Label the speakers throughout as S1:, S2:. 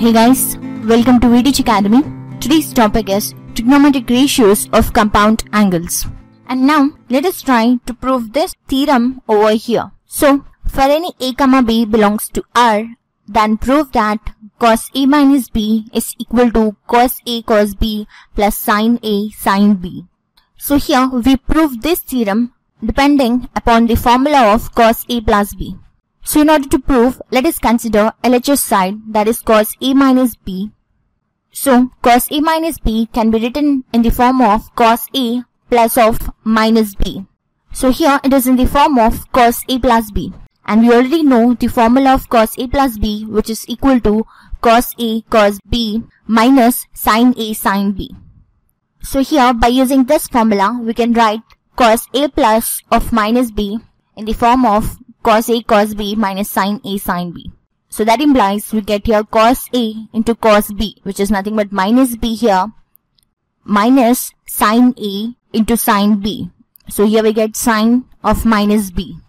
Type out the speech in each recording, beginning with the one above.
S1: Hey guys, welcome to VTech Academy. Today's topic is trigonometric ratios of compound angles. And now let us try to prove this theorem over here. So for any a comma b belongs to R, then prove that cos a minus b is equal to cos a cos b plus sin a sin b. So here we prove this theorem depending upon the formula of cos a plus b. So in order to prove, let us consider LHS side, that is cos a minus b. So cos a minus b can be written in the form of cos a plus of minus b. So here it is in the form of cos a plus b. And we already know the formula of cos a plus b, which is equal to cos a cos b minus sin a sin b. So here by using this formula, we can write cos a plus of minus b in the form of cos a cos b minus sin a sin b. So that implies we get here cos a into cos b, which is nothing but minus b here, minus sin a into sin b. So here we get sin of minus b.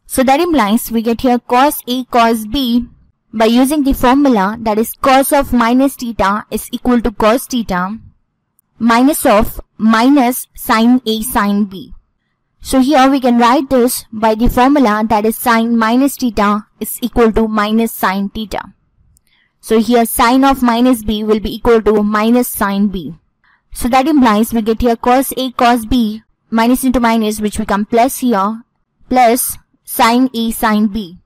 S1: So that implies we get here cos a cos b by using the formula, that is cos of minus theta is equal to cos theta minus of minus sin a sin b. So here we can write this by the formula, that is sin minus theta is equal to minus sin theta. So here sin of minus b will be equal to minus sin b. So that implies we get here cos a cos b minus into minus, which become plus here, plus sin a sin b.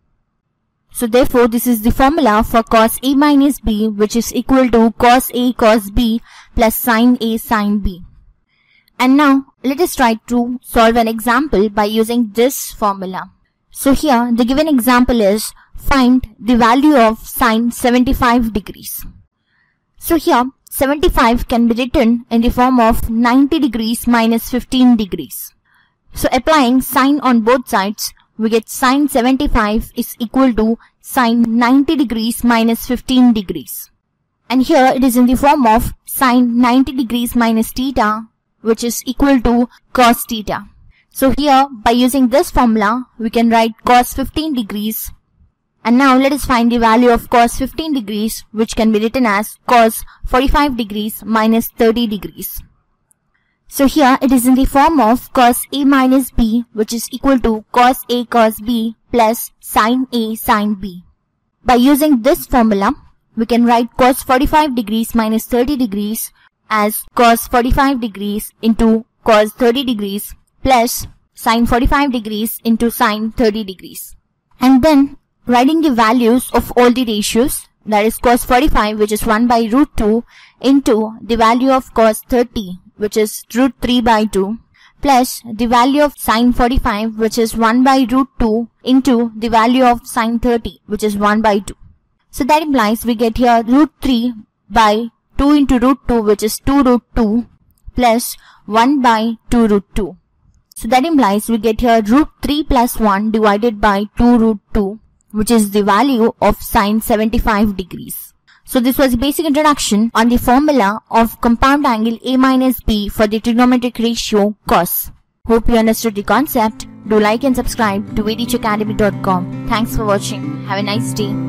S1: So therefore this is the formula for cos a minus b, which is equal to cos a cos b plus sin a sin b. And now let us try to solve an example by using this formula. So here the given example is find the value of sin 75 degrees. So here 75 can be written in the form of 90 degrees minus 15 degrees. So applying sin on both sides, we get sin 75 is equal to sin 90 degrees minus 15 degrees. And here it is in the form of sin 90 degrees minus theta, which is equal to cos theta. So here by using this formula, we can write cos 15 degrees. And now let us find the value of cos 15 degrees, which can be written as cos 45 degrees minus 30 degrees. So here it is in the form of cos a minus b, which is equal to cos a cos b plus sin a sin b. By using this formula, we can write cos 45 degrees minus 30 degrees as cos 45 degrees into cos 30 degrees plus sin 45 degrees into sin 30 degrees. And then writing the values of all the ratios, that is cos 45, which is 1 by root 2, into the value of cos 30, which is root 3 by 2, plus the value of sin 45, which is 1 by root 2, into the value of sin 30, which is 1 by 2. So that implies we get here root 3 by 2 into root 2, which is 2 root 2, plus 1 by 2 root 2. So that implies we get here root 3 plus 1 divided by 2 root 2, which is the value of sin 75 degrees. So this was a basic introduction on the formula of compound angle A minus B for the trigonometric ratio cos. Hope you understood the concept. Do like and subscribe to VTechAcademy.com. Thanks for watching. Have a nice day.